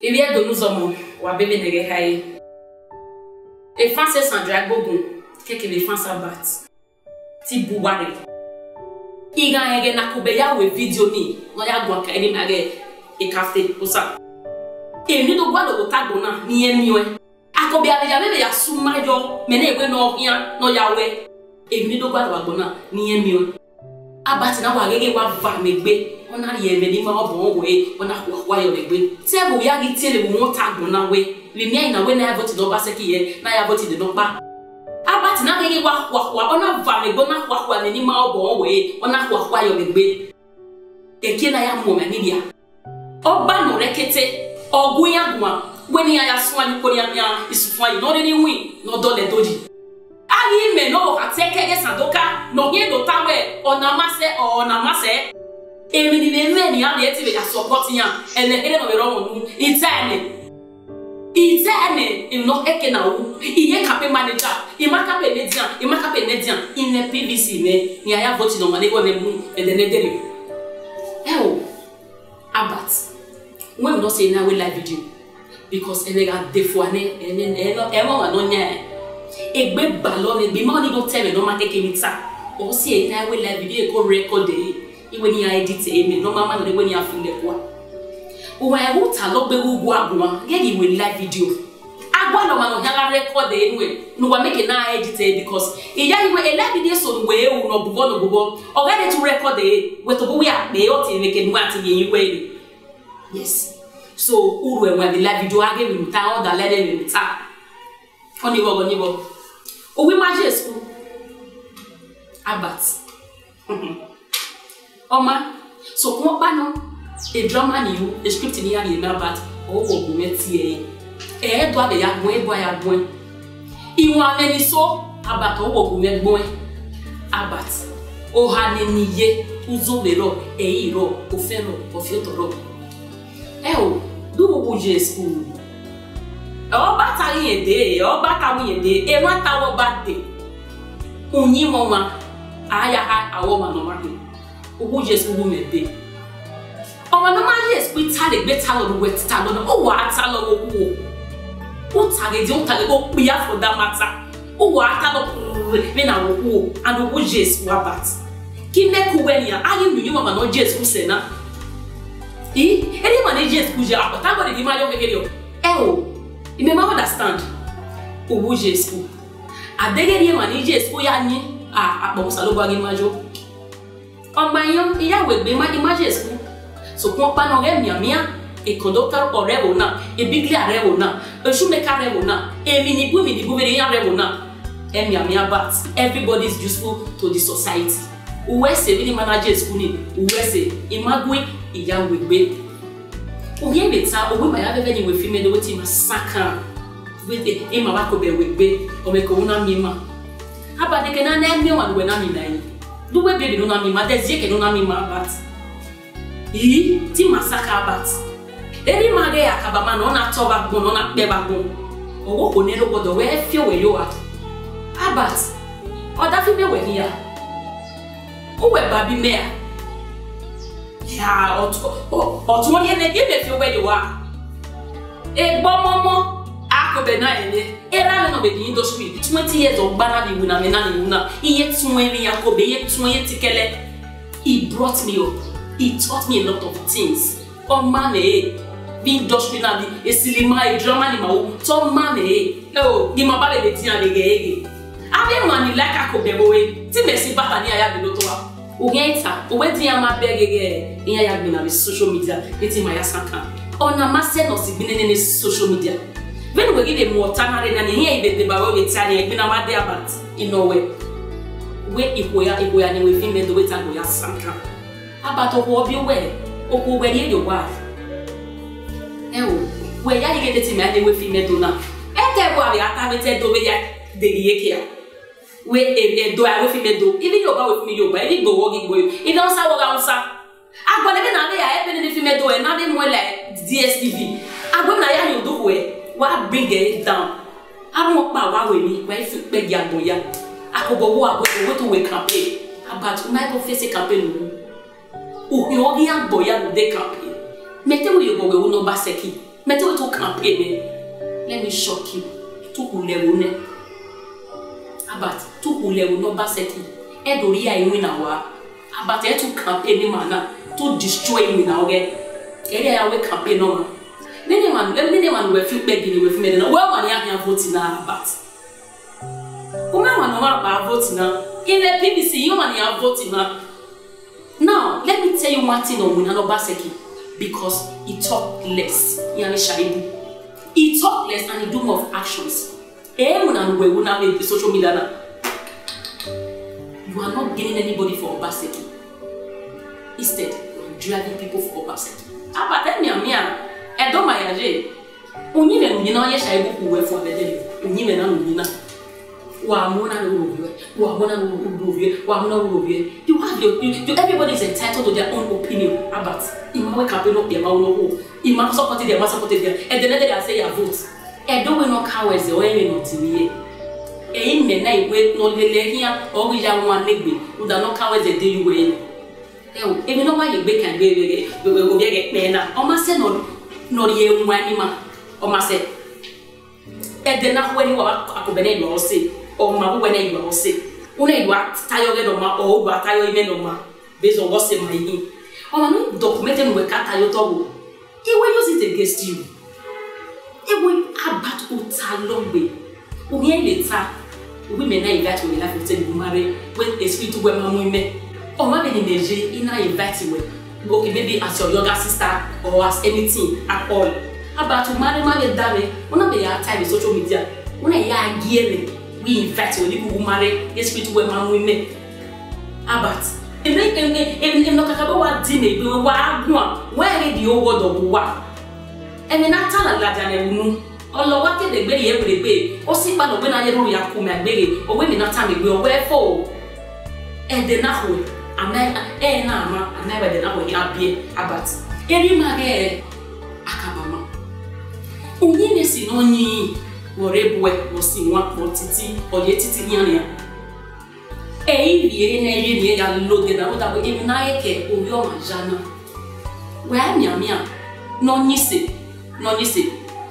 Il y a de nous hommes, ou à bébé négaï. Et Français sans dragon, quelques les Français battent. Ti boubaré. Il y a un gars ou vidéo ni, on y a un gars qui est et café pour ça. Et nous devons voir le tagona, ni un mieux. A combien de jamais y a sous majo, mais n'est pas non rien, non Yahweh. Et nous devons voir le tagona, ni un mieux. A battre n'a pas gagné wa va me bé. On a rien venu ma bon way, on a quoi yo legbe. C'est vous y a gité le bon tagona way. Les miens na we na vote do ba ce qui est, na ya vote de non pas. A battre n'a gagné wa on a va me bon na kwa ni ma bon way, on a quoi yo legbe. Et qui na ya mo me ni dia. Oba no rekete, oguya gwa, weni ya swa ni ko ya isufwa yi no ni wi, no do le doji. Ali me no ateke ge sandoka, no ye do tawe, onamase. E mi ni me ni abi eti be ya support yan, ele hele no be ro wonu, itene, no eke na wu, iye kape manager, imaka pe median, in the PVC ne, ni aya vote no mane go ne mu, e de ne dere. Abat. When we don't say now we live video because they got defouane everyone no nya e gbe ballon e be money don't tell me no ma take me ta o see now we live video ko record e when you edit e me no mama no when you film le kwa o wa e wo ta lo gbe gugu agwa get we live video agwa no ma no nya record e no wa make na edit e because e ya we e live video so we e no bubo o get to record e we to we a be o ti make no ati yin we. Yes. So, uru when the live video age we ta on the lede we ta. Oni bo. O we maje school. Abat. Oma, so ko pa no e drama ni you, e script ni ya ni na bat o wo bu meti e do ade ya gbon. Iwon ameni so abat o wo bu me gbon. Abat. O ha ni ye uzo le ro e iro o fe ro. Do buje school. O bata yin de, e wa ta wo bate. Unyi mo ma, aya ha awo ma no ma de. O buje school me de. O ma no ma je school ta le gbe ta lo we ta lo, o wa ta lo wo. O ta ge o pia for that matter. O wa ta lo me na wo and o buje school abat. Ki me ku we ni a ayi nu ma no je school se na. Any manager school ja but I the majo kekere o you may understand obuje school adegere manager school ya ni apo salo gba gi majo o ma yan iya we gbe manager school so kon pa no re mia e conductor o re na e bigli are na e shoemaker re na e mini bu be yan re na e mia but everybody is useful to the society. Uwe se bi manager school ni uwe se imagwe iya wegbe oye beta owe ma ya bebe ni we fi me do wetin ma saka we de e ma ba ko be wegbe o me ko una mi ma aba de ke na na mi wa we na mi na yi do we be no na mi ma de zie ke no na mi ma bat ti ma saka bat eri ma ge akaba ma no na to ba gun no na pe ba gun owo ko ne ro godo we fi we yo abat o da fi me we ni ya uwe babi mea ya otu onye ne ye me fi we yo wa e gbo momo akobe na ele era me no be di industry 20 years of bana bi na me na iye tun eri akobe iye tun ye tikele. He brought me up, he taught me a lot of things o man bi industry na bi esilima e drama ni ma o to man di ma ba le ti an le gege abi man ni like akobe bowe ti me si bata ni aya bi lo to wa Ugeita, uwedi ya mabegege iya ya gbina social media, eti ma ya sanka. Ona mase no si gbine ne social media. When we give them more time na ne here ibe ba we tani e gbina ma dey about in no way. We ikoya ni we fi me do we tango ya sanka. About o bi we, o ko we ye yo wa. We ya ye get me ade we fi me do na. E te bo abi ata we te do we ya de ye kia. We do I with me do even you go with me you even go work go you don't say what answer agbo de na ya e be me do e na be mo like DSTV agbo na ya you do we wa bring it down amo pa wa we ni wa fi pe gi agbo ya akobo wo agbo we to we campaign about my go face campaign o yo gi agbo ya de campaign mete we yo go we no ba seki Meto to campaign. Let me shock you. To hulewune. Abat to hulewu no baseki. Edoria iwina wa. Abat e to campaign mana to destroy me now again. Area we campaign no. Nene man we feel begging we feel me na. Well man ya vote na abat. Uma man no ba vote na. In the PBC you man ya vote na. Now, let me tell you one thing on Winano Baseki. Because he talk less. He talk less and he do more of actions. The social media. You are not gaining anybody for Obaseki. Instead, you are driving people for Obaseki. But tell me, I don't mind. You know, yes, I will work for the day. You have everybody is entitled to their own opinion about Imam campaign up their own Imam supported them, supported them, and then they say your vote. And don't we know cowards the way we not to be. A men I wait no here or we are one leg who are not cowards the day you win. If you know why you make and baby will get men almost say no ye one or say. And then now when you are accompanied or say. Or my when I was sick. Only what tired of my old, but I even my based on what's in my name. Oh, I'm not documenting with Katayotogo. He will use it against you. It will have bad uta long way. Only later, women are invited to life to marry when they speak to women. Or maybe in the J, in I invite you. Okay, maybe as your younger sister or as anything at all. About to marry my daddy, one of the time in social media. When I are gearing. We invite you to marry, yes, we to women. Abat. If no Kakaba dinner, we were where the old word of war. And then I tell a lad and a moon, or what can they be every day, or see by the when I know Yakum and baby, or women not time will wherefore. And then now, a man, and never the number here be Abat. Every man, Akabama. Unity no ni. Worebwe wosi nwa motiti oye titi nyanya vie na ye ya loge na oda bo emi na yeke oyo majana wa miamia no nyise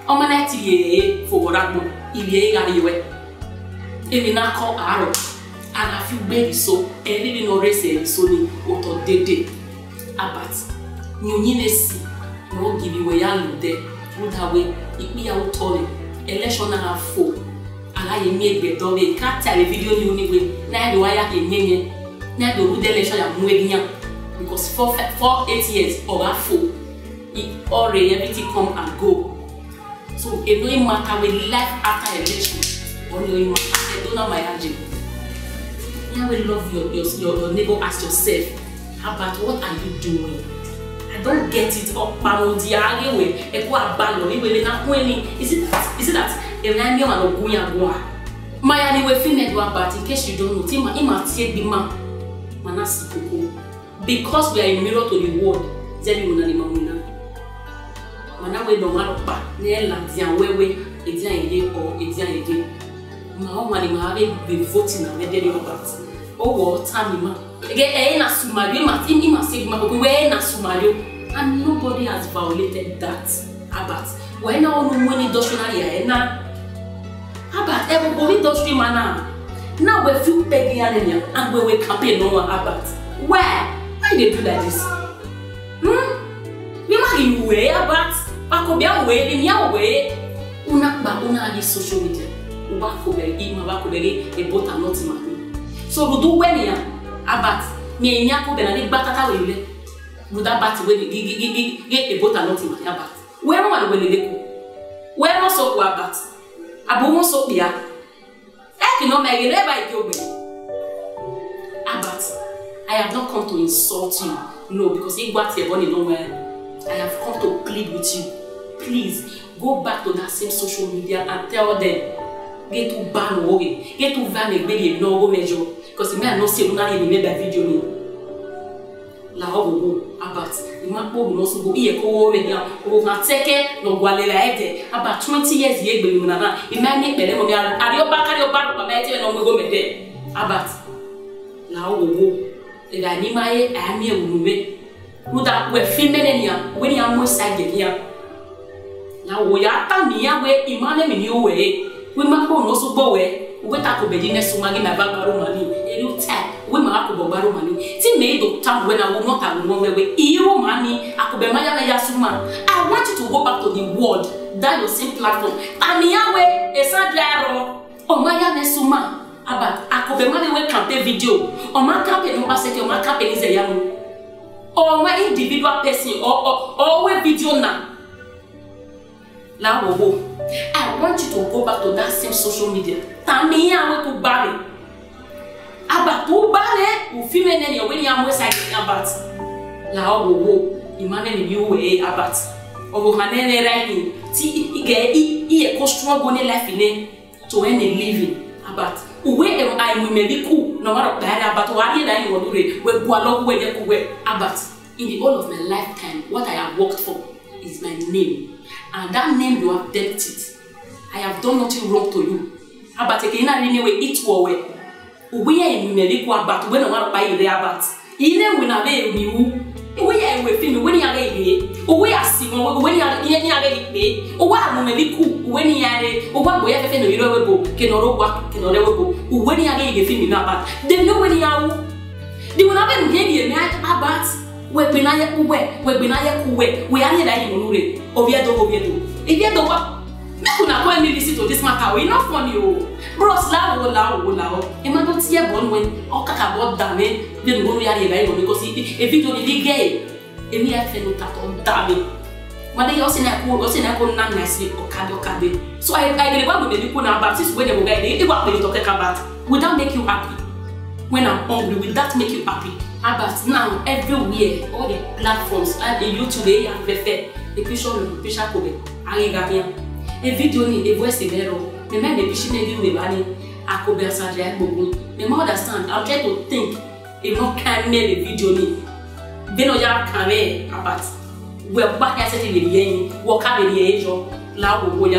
o mana ti ye foragbo ile ga yewe emi na ko aro ana fi gbe so eri no rese so ni oto dede abat nyonyinesi no give we ya lude udawe ipi ya utole election na fo ala ye mi egbe do we ka tell video ni oni we na do wire ke nyenye na do ru election ya mu egiyan because for 8 years or afo it already everything come and go so it no matter we life after election or no matter I don't know my agent you will love your neighbor ask yourself about what are you doing. I don't get it up parodiare we e ko abalo we le na kweni is it that e na mi o ma ogun ya go a my ani we feel net about in case you don't know ima tie bi ma manasi koko because we are a mirror to the world tell you na ni mamuna mana we no ma pa ne la dia wewe e dia ide o e dia ide ma o ma ni ma be voting na me dey about o wo time ma na sumario ma ima say ma ko we na sumario and nobody has violated that abat when na onu money doctrinal ya na abat everybody doctrinal mana now we feel begging and we campaign no abat why they do like this we ma you way abat akobia we ni ya we una di social media uba ko be ma ba ko be e bota not ma so do when ya abat me nya ko be na ni batata we le do that bat we get a bota not ma ya bat where one we le ko where no so ko abat abo won so bia e no me gele ba ike ogbe abat I have not come to insult you no because if what you born nowhere I have come to plead with you please go back to that same social media and tell them get to ban oge get to van egbe no go measure because me no say una dey make that video ni la go about imapo no so go iye ko wo me ya o na teke no gwalela ede about 20 years ye egbe na na imani pele mo mi ari oba ko me te no go me de about la go e ga ni mai ami e wume muda we fi menenia we ni amo sage ya Now we are coming away, Imane in your way. We might go so go away. We talk about the next one in a barbaro money. A little tap, we might have barbaro money. See, made of time when I will not have one way. Iro money, I could be my Yasuma. I want you to go back to the world. That your same platform. Amiawe, a Sandro, or Maya Nesuma. About I could be money campaign video. Or my campaign, or my second, my campaign is a young. Or my individual person, or video now. Now, I want you to go back to that same social media. Tamia to Barry. About to Barry, who female and your wedding website about. Now, Imane in you way about. Over Hanene writing, a strong life in to any living about. Where I will be cool, no matter about what I will do, where Gualo way about. In the whole of my lifetime, what I have worked for is my name. And that name you have dealt it. I have done nothing wrong to you. About again, I anyway it way. We are in medical about when I want to buy the about. Even when I wear you, we are with him when you are ready. We are seeing when you are ready. Or what am medical when you are or what we have in the Europe cannot work, cannot ever go. When you are getting in about. They know when you are. They will not even give you about. We are here in Oviedo. If you don't want, you can listen to this matter. We not funny, bros. Lao. Imagine see a born when all about damage. Then go here because if you don't be gay, if you have to tackle damage. But they also not nicely or cade. So I remember the people now Baptist when they were they what they talk about. Would that make you happy? When I'm hungry, will that make you happy? But now, everywhere, all the platforms, and YouTube, and the picture Kobe, Arigabian, a video in a voice in error, the man may be shooting the money, I could be a surgeon. The more understand, I'm trying to think, if not can make a video in. Then I can about we're back at the beginning, walk out in the age of Lao, but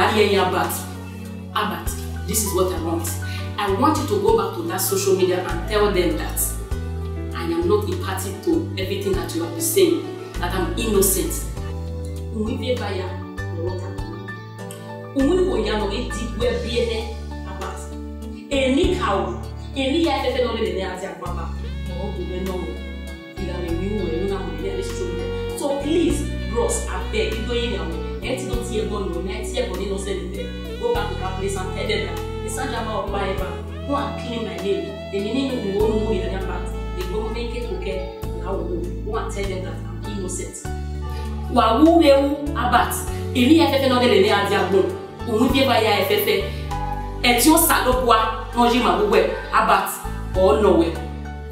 this is what I want. I want you to go back to that social media and tell them that I am not a party to everything that you have been saying, that I'm innocent. So please, bros, I beg you, go back to that place and tell them that it's not about whatever. Go and clean my name. And you need to go know in part. They go make it okay. Now go and tell them that I'm innocent. Wa wu abat. Emi FF no de le adiagbon. Omu bi ba ya FF. E ti o salopwa won ji ma gbogbo abat or nowhere.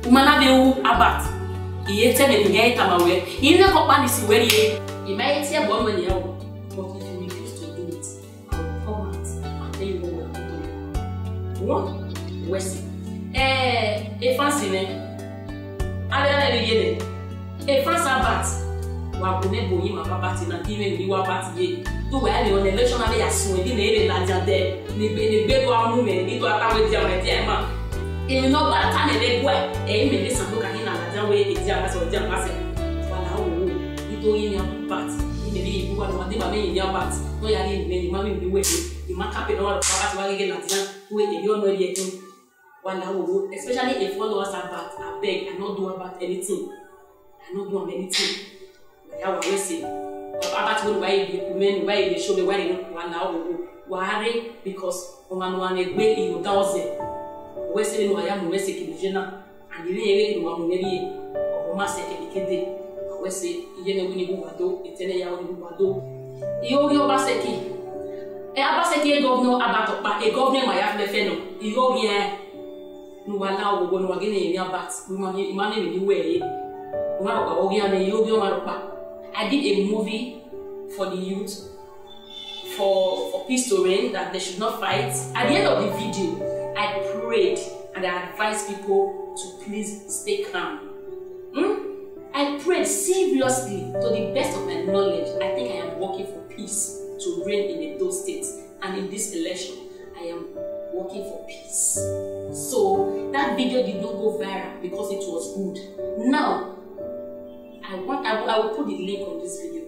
Umana be wu abat. Iye te me ni ye tamawe. Yin na ko pa ni si we ye. E ma ye ti e bo mo ni e. But if you refuse to do it, I will come out and tell you what we're doing. One, West. A fancy name. I don't know. A France abat. Wa ko ne boyi ma baba ti na ki me bi wa bat ye. To we are on election na ya sun di na ere la jade. Ni be do amu me ni do atawe di ama ti e ma. E no ba ta ne le gwa. E me ni san do ka ni na la jan we e di ama so di ama se. Wala o. Ni to yin ya bat. Ni be wa de ba me yin ya bat. No ya ni me ma me bi we. Ni ma ka pe no wa bat wa ge na ti we e yo no e ti. Wala o. Especially if followers about I beg I not do about anything. I not do anything. I will say, about what why men why they show the wedding one now worry because one way you thousand. We say no I am Mexican Jena and you really want me or Master Kede. We say, you know, when you go to Italy, you Baseki. A Baseki governor about a governor, my young fellow. You go here. No allow when we're getting in your bats. We want money in the way. I did a movie for the youth for peace to reign, that they should not fight. At the end of the video, I prayed and I advised people to please stay calm. I prayed seriously to the best of my knowledge. I think I am working for peace to reign in Edo State, and in this election, I am working for peace. So that video did not go viral because it was good. Now, I will put the link on this video.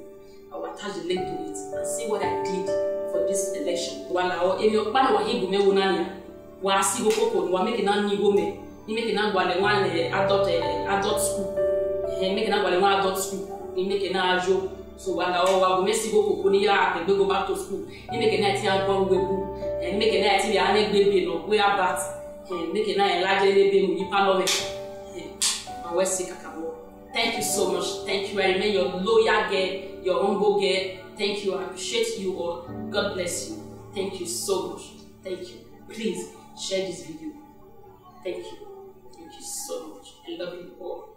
I will attach the link to it and see what I did for this election. While if your partner was here, we will see go we are making a new woman. We making a one adult school. We making a one adult school. We making a job. So while we see go and go back to school. We making a tea one webu. And making a tea a baby no we are bat. And making a large baby we panel. I will see kakabo. Thank you so much. Thank you. I remain your loyal girl, your humble girl. Thank you. I appreciate you all. God bless you. Thank you so much. Thank you. Please share this video. Thank you. Thank you so much. I love you all.